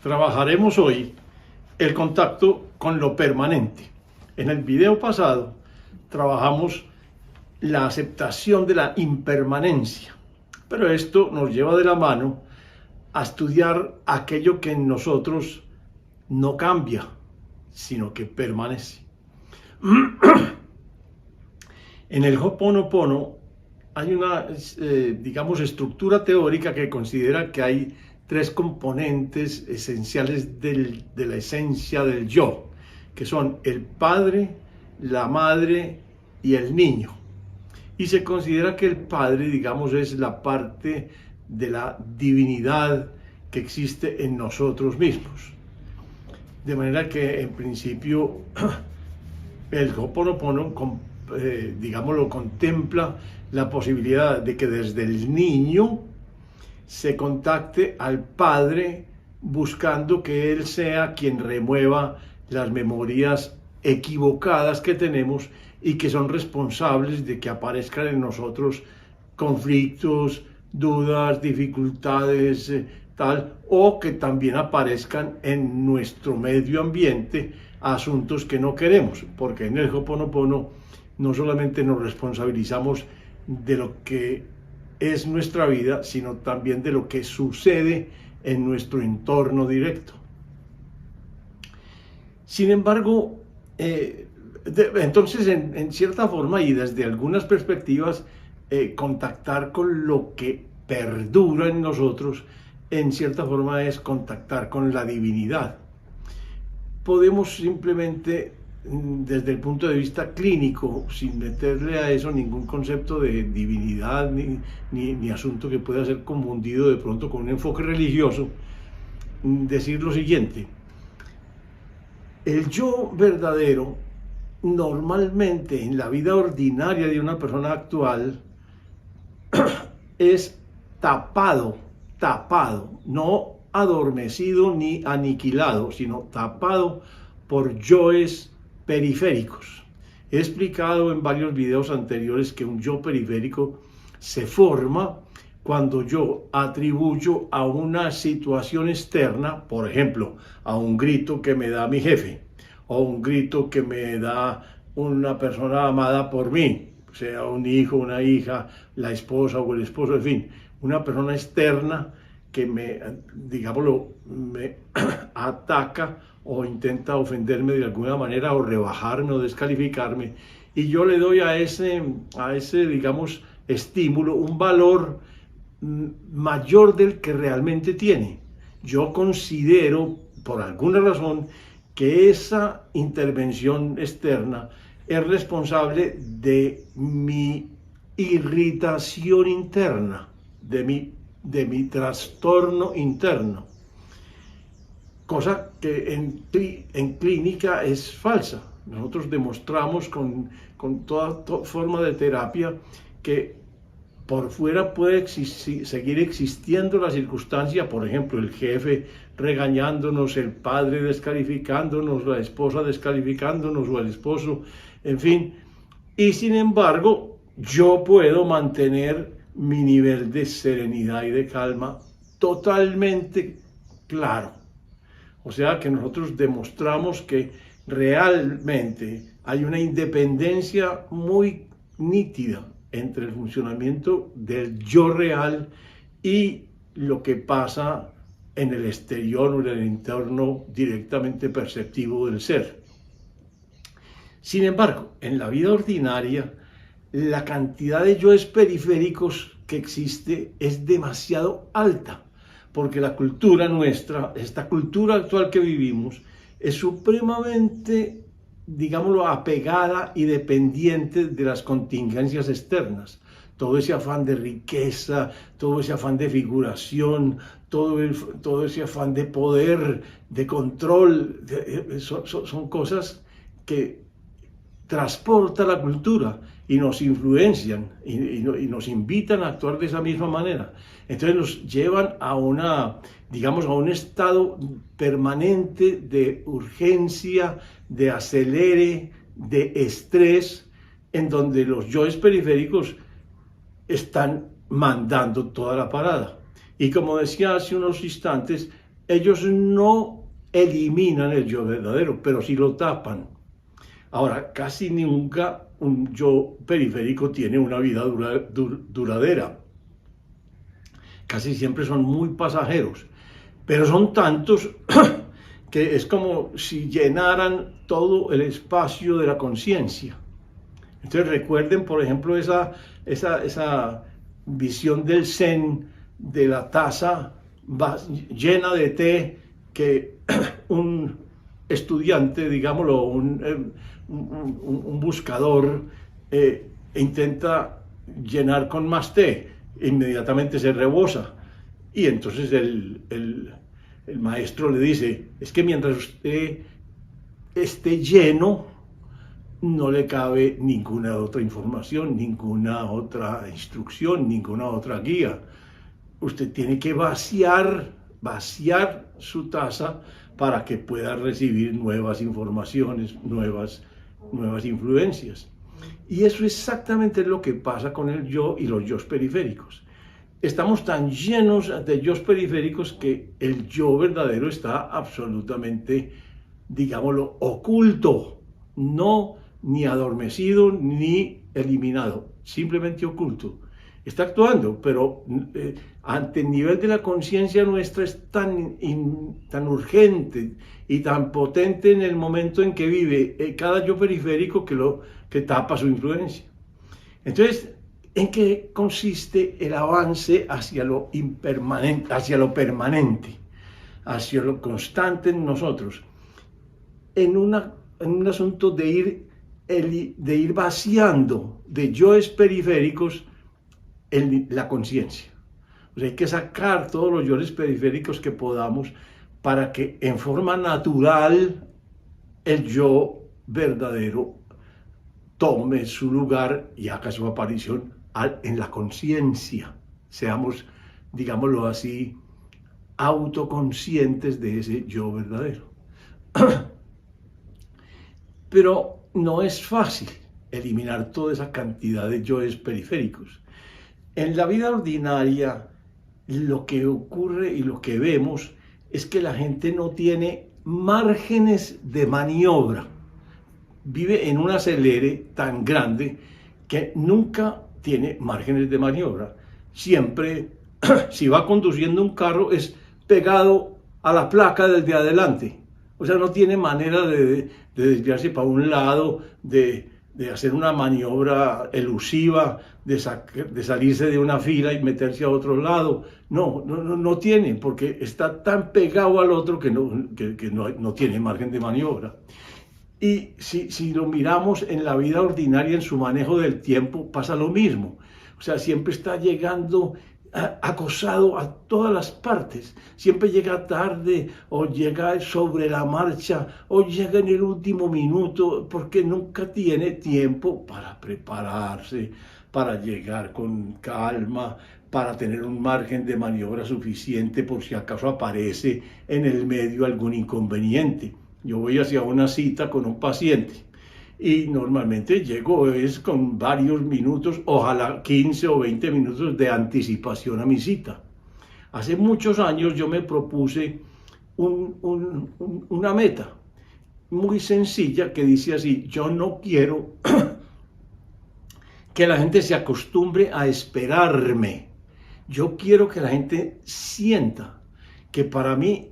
Trabajaremos hoy el contacto con lo permanente. En el video pasado trabajamos la aceptación de la impermanencia, pero esto nos lleva de la mano a estudiar aquello que en nosotros no cambia, sino que permanece. En el Ho'oponopono hay una, estructura teórica que considera que hay tres componentes esenciales de la esencia del yo, que son el padre, la madre y el niño. Y se considera que el padre, es la parte de la divinidad que existe en nosotros mismos. De manera que, en principio, el Ho'oponopono, contempla la posibilidad de que desde el niño se contacte al padre buscando que él sea quien remueva las memorias equivocadas que tenemos y que son responsables de que aparezcan en nosotros conflictos, dudas, dificultades, o que también aparezcan en nuestro medio ambiente asuntos que no queremos, porque en el Ho'oponopono no solamente nos responsabilizamos de lo que es nuestra vida, sino también de lo que sucede en nuestro entorno directo. Sin embargo, entonces, en cierta forma y desde algunas perspectivas, contactar con lo que perdura en nosotros, en cierta forma es contactar con la divinidad. Podemos simplemente, desde el punto de vista clínico, sin meterle a eso ningún concepto de divinidad ni asunto que pueda ser confundido de pronto con un enfoque religioso, decir lo siguiente: el yo verdadero, normalmente en la vida ordinaria de una persona actual, es tapado, no adormecido ni aniquilado, sino tapado por yoes periféricos. He explicado en varios videos anteriores que un yo periférico se forma cuando yo atribuyo a una situación externa, por ejemplo, a un grito que me da mi jefe, o un grito que me da una persona amada por mí, sea un hijo, una hija, la esposa o el esposo, en fin, una persona externa que me ataca o intenta ofenderme de alguna manera o rebajarme o descalificarme, y yo le doy a ese estímulo un valor mayor del que realmente tiene. Yo considero, por alguna razón, que esa intervención externa es responsable de mi irritación interna, de mi trastorno interno, cosa que en clínica es falsa. Nosotros demostramos con toda forma de terapia que por fuera puede seguir existiendo la circunstancia, por ejemplo, el jefe regañándonos, el padre descalificándonos, la esposa descalificándonos o el esposo, en fin, y sin embargo yo puedo mantener mi nivel de serenidad y de calma totalmente claro. O sea que nosotros demostramos que realmente hay una independencia muy nítida entre el funcionamiento del yo real y lo que pasa en el exterior o en el entorno directamente perceptivo del ser. Sin embargo, en la vida ordinaria, la cantidad de yoes periféricos que existe es demasiado alta, porque la cultura nuestra, esta cultura actual que vivimos, es supremamente, apegada y dependiente de las contingencias externas. Todo ese afán de riqueza, todo ese afán de figuración, todo ese afán de poder, de control, son cosas que transporta la cultura y nos influencian y nos invitan a actuar de esa misma manera. Entonces nos llevan a a un estado permanente de urgencia, de acelere, de estrés, en donde los yoes periféricos están mandando toda la parada. Y como decía hace unos instantes, ellos no eliminan el yo verdadero, pero sí lo tapan. Ahora, casi nunca un yo periférico tiene una vida duradera. Casi siempre son muy pasajeros, pero son tantos que es como si llenaran todo el espacio de la conciencia. Entonces recuerden, por ejemplo, esa visión del Zen, de la taza llena de té que un estudiante, digámoslo, un buscador intenta llenar con más té, inmediatamente se rebosa. Y entonces el maestro le dice, es que mientras usted esté lleno, no le cabe ninguna otra información, ninguna otra instrucción, ninguna otra guía. Usted tiene que vaciar su taza para que pueda recibir nuevas informaciones, nuevas influencias. Y eso es exactamente lo que pasa con el yo y los yos periféricos. Estamos tan llenos de yos periféricos que el yo verdadero está absolutamente, digámoslo, oculto, no ni adormecido ni eliminado, simplemente oculto. Está actuando, pero ante el nivel de la conciencia nuestra es tan urgente y tan potente en el momento en que vive cada yo periférico que tapa su influencia. Entonces, ¿en qué consiste el avance hacia lo impermanente, hacia lo permanente, hacia lo constante en nosotros? En un asunto de ir vaciando de yoes periféricos la conciencia. O sea, hay que sacar todos los yoes periféricos que podamos para que en forma natural el yo verdadero tome su lugar y haga su aparición en la conciencia. Seamos, digámoslo así, autoconscientes de ese yo verdadero. Pero no es fácil eliminar toda esa cantidad de yoes periféricos. En la vida ordinaria, lo que ocurre y lo que vemos es que la gente no tiene márgenes de maniobra. Vive en un acelere tan grande que nunca tiene márgenes de maniobra. Siempre, si va conduciendo un carro, es pegado a la placa del de adelante. O sea, no tiene manera de desviarse para un lado, de hacer una maniobra elusiva, de salirse de una fila y meterse a otro lado. No tiene, porque está tan pegado al otro que no tiene margen de maniobra. Y si lo miramos en la vida ordinaria, en su manejo del tiempo, pasa lo mismo. O sea, siempre está llegando acosado a todas las partes. Siempre llega tarde, o llega sobre la marcha, o llega en el último minuto, porque nunca tiene tiempo para prepararse, para llegar con calma, para tener un margen de maniobra suficiente por si acaso aparece en el medio algún inconveniente. Yo voy hacia una cita con un paciente y normalmente llego con varios minutos, ojalá 15 o 20 minutos de anticipación a mi cita. Hace muchos años yo me propuse una meta muy sencilla que dice así: yo no quiero que la gente se acostumbre a esperarme. Yo quiero que la gente sienta que para mí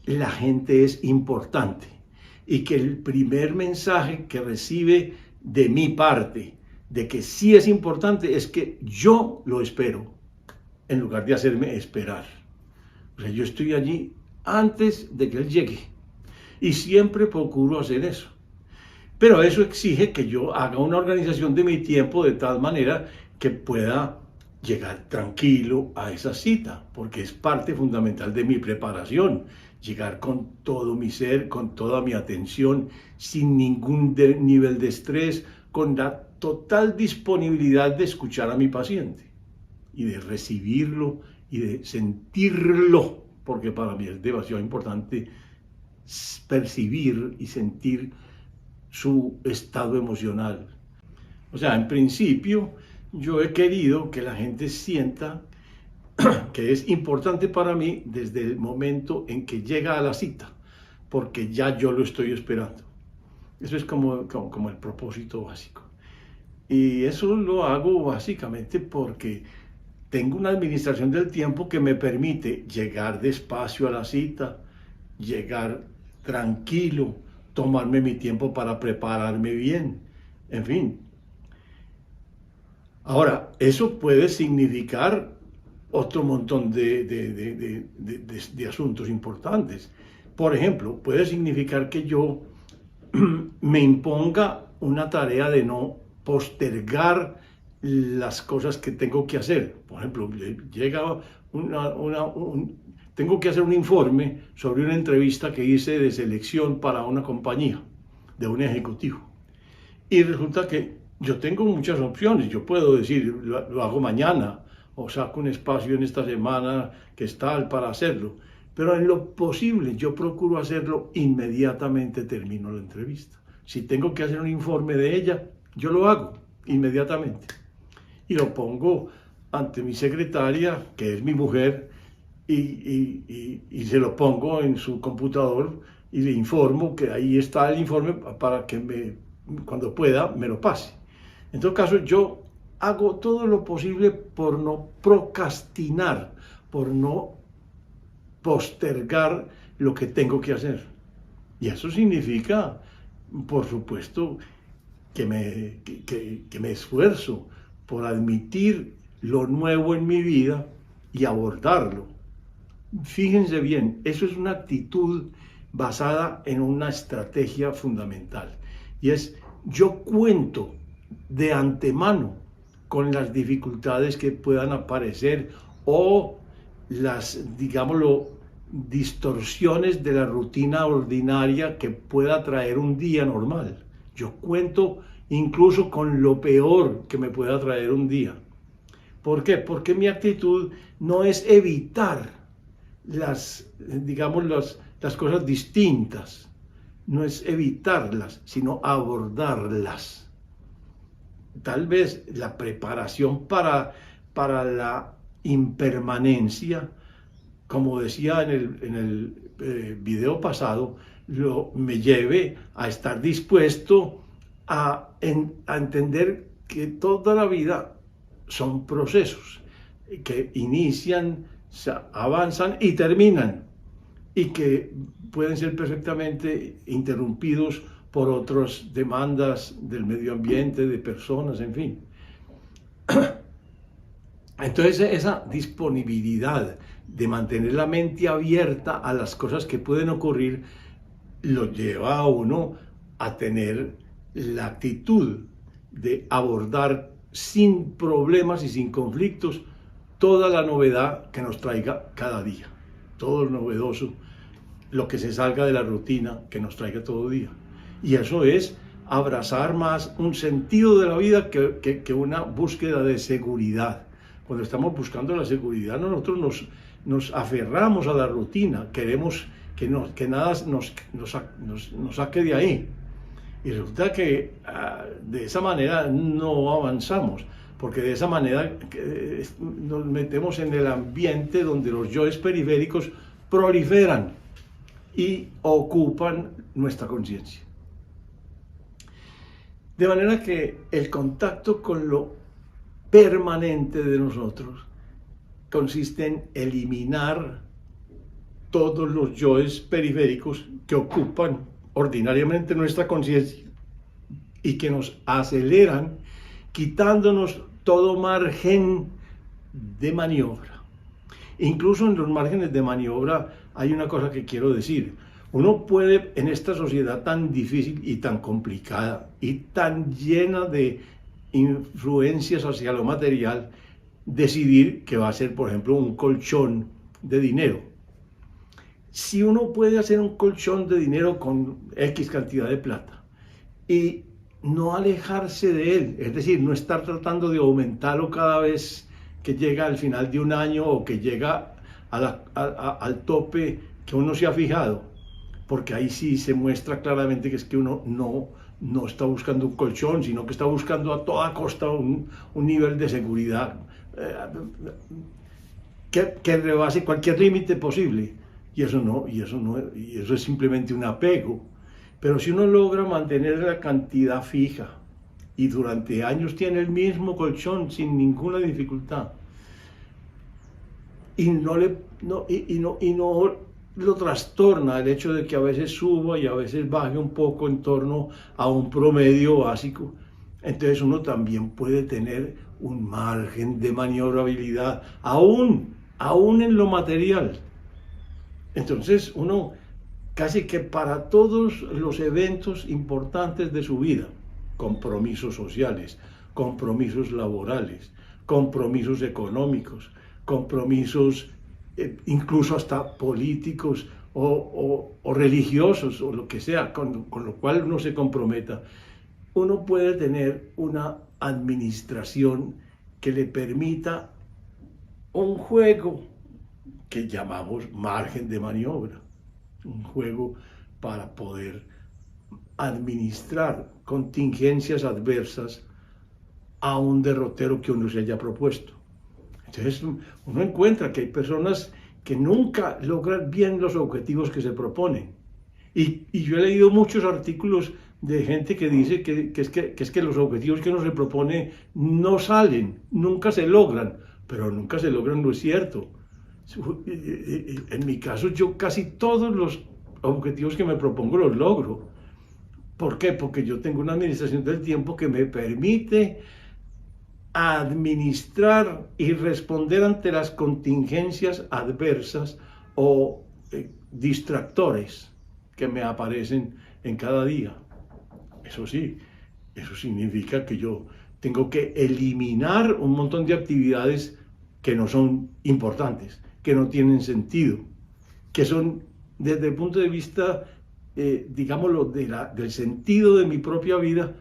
la gente es importante y que el primer mensaje que recibe de mi parte de que sí es importante es que yo lo espero en lugar de hacerme esperar. O sea, yo estoy allí antes de que él llegue y siempre procuro hacer eso. Pero eso exige que yo haga una organización de mi tiempo de tal manera que pueda llegar tranquilo a esa cita, porque es parte fundamental de mi preparación. Llegar con todo mi ser, con toda mi atención, sin ningún nivel de estrés, con la total disponibilidad de escuchar a mi paciente y de recibirlo y de sentirlo, porque para mí es demasiado importante percibir y sentir su estado emocional. O sea, en principio, yo he querido que la gente sienta que es importante para mí desde el momento en que llega a la cita, porque ya yo lo estoy esperando. Eso es como el propósito básico. Y eso lo hago básicamente porque tengo una administración del tiempo que me permite llegar despacio a la cita, llegar tranquilo, tomarme mi tiempo para prepararme bien, en fin. Ahora, eso puede significar otro montón de asuntos importantes. Por ejemplo, puede significar que yo me imponga una tarea de no postergar las cosas que tengo que hacer. Por ejemplo, llega tengo que hacer un informe sobre una entrevista que hice de selección para una compañía, de un ejecutivo. Y resulta que yo tengo muchas opciones. Yo puedo decir, lo hago mañana, o saco un espacio en esta semana que es tal para hacerlo. Pero en lo posible yo procuro hacerlo inmediatamente termino la entrevista. Si tengo que hacer un informe de ella, yo lo hago inmediatamente. Y lo pongo ante mi secretaria, que es mi mujer, y se lo pongo en su computador y le informo que ahí está el informe para que cuando pueda me lo pase. En todo caso, yo hago todo lo posible por no procrastinar, por no postergar lo que tengo que hacer. Y eso significa, por supuesto, que me esfuerzo por admitir lo nuevo en mi vida y abordarlo. Fíjense bien, eso es una actitud basada en una estrategia fundamental. Y es, yo cuento de antemano con las dificultades que puedan aparecer o las, digámoslo, distorsiones de la rutina ordinaria que pueda traer un día normal. Yo cuento incluso con lo peor que me pueda traer un día. ¿Por qué? Porque mi actitud no es evitar las cosas distintas, no es evitarlas, sino abordarlas. Tal vez la preparación para la impermanencia, como decía en el video pasado, me lleve a estar dispuesto a entender que toda la vida son procesos que inician, avanzan y terminan, y que pueden ser perfectamente interrumpidos por otras demandas del medio ambiente, de personas, en fin. Entonces, esa disponibilidad de mantener la mente abierta a las cosas que pueden ocurrir lo lleva a uno a tener la actitud de abordar sin problemas y sin conflictos toda la novedad que nos traiga cada día, todo lo novedoso, lo que se salga de la rutina que nos traiga todo día. Y eso es abrazar más un sentido de la vida que una búsqueda de seguridad. Cuando estamos buscando la seguridad, nosotros nos aferramos a la rutina, queremos que nada nos saque de ahí. Y resulta que de esa manera no avanzamos, porque de esa manera nos metemos en el ambiente donde los yoes periféricos proliferan y ocupan nuestra conciencia. De manera que el contacto con lo permanente de nosotros consiste en eliminar todos los yoes periféricos que ocupan ordinariamente nuestra conciencia y que nos aceleran, quitándonos todo margen de maniobra. Incluso en los márgenes de maniobra hay una cosa que quiero decir. Uno puede, en esta sociedad tan difícil y tan complicada y tan llena de influencias hacia lo material, decidir que va a ser, por ejemplo, un colchón de dinero. Si uno puede hacer un colchón de dinero con X cantidad de plata y no alejarse de él, es decir, no estar tratando de aumentarlo cada vez que llega al final de un año o que llega al tope que uno se ha fijado, porque ahí sí se muestra claramente que es que uno no está buscando un colchón, sino que está buscando a toda costa un nivel de seguridad. que rebase cualquier límite posible. Y eso es simplemente un apego. Pero si uno logra mantener la cantidad fija y durante años tiene el mismo colchón sin ninguna dificultad, y no lo trastorna el hecho de que a veces suba y a veces baje un poco en torno a un promedio básico, entonces uno también puede tener un margen de maniobrabilidad, aún en lo material. Entonces uno casi que para todos los eventos importantes de su vida, compromisos sociales, compromisos laborales, compromisos económicos, compromisos incluso hasta políticos o religiosos o lo que sea, con lo cual uno se comprometa, uno puede tener una administración que le permita un juego que llamamos margen de maniobra, un juego para poder administrar contingencias adversas a un derrotero que uno se haya propuesto. Entonces uno encuentra que hay personas que nunca logran bien los objetivos que se proponen. Y yo he leído muchos artículos de gente que dice que es que los objetivos que uno se propone no salen, nunca se logran, pero nunca se logran no es cierto. En mi caso, yo casi todos los objetivos que me propongo los logro. ¿Por qué? Porque yo tengo una administración del tiempo que me permite administrar y responder ante las contingencias adversas o distractores que me aparecen en cada día. Eso sí, eso significa que yo tengo que eliminar un montón de actividades que no son importantes, que no tienen sentido, que son desde el punto de vista, digámoslo, del sentido de mi propia vida,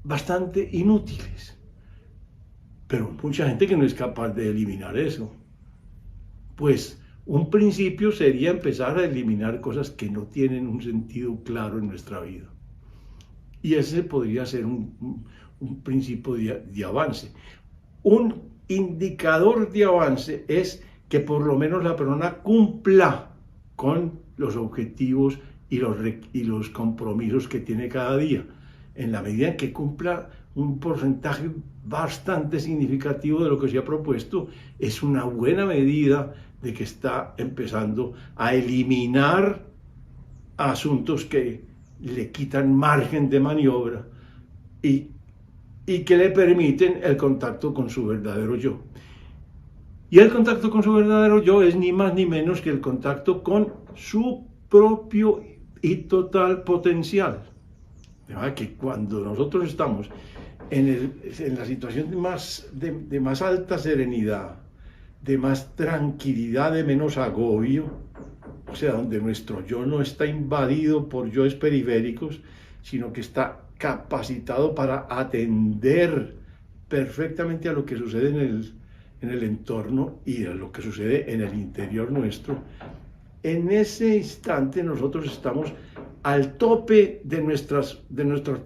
bastante inútiles. Pero mucha gente que no es capaz de eliminar eso. Pues un principio sería empezar a eliminar cosas que no tienen un sentido claro en nuestra vida. Y ese podría ser un principio de avance. Un indicador de avance es que por lo menos la persona cumpla con los objetivos y los compromisos que tiene cada día. En la medida en que cumpla un porcentaje bastante significativo de lo que se ha propuesto, es una buena medida de que está empezando a eliminar asuntos que le quitan margen de maniobra y que le permiten el contacto con su verdadero yo. Y el contacto con su verdadero yo es ni más ni menos que el contacto con su propio y total potencial. De manera que cuando nosotros estamos en la situación de más alta serenidad, de más tranquilidad, de menos agobio, o sea, donde nuestro yo no está invadido por yoes periféricos, sino que está capacitado para atender perfectamente a lo que sucede en el entorno y a lo que sucede en el interior nuestro. En ese instante nosotros estamos al tope de nuestras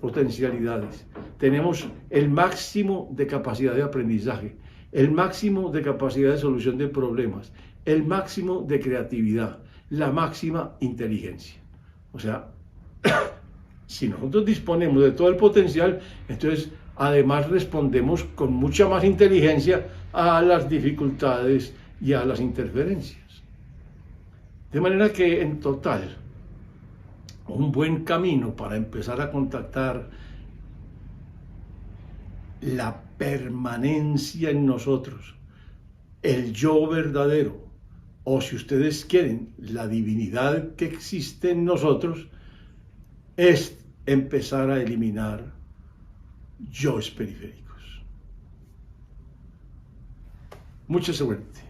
potencialidades. Tenemos el máximo de capacidad de aprendizaje, el máximo de capacidad de solución de problemas, el máximo de creatividad, la máxima inteligencia. O sea, si nosotros disponemos de todo el potencial, entonces además respondemos con mucha más inteligencia a las dificultades y a las interferencias. De manera que en total, un buen camino para empezar a contactar la permanencia en nosotros, el yo verdadero, o si ustedes quieren, la divinidad que existe en nosotros, es empezar a eliminar yoes periféricos. Mucha suerte.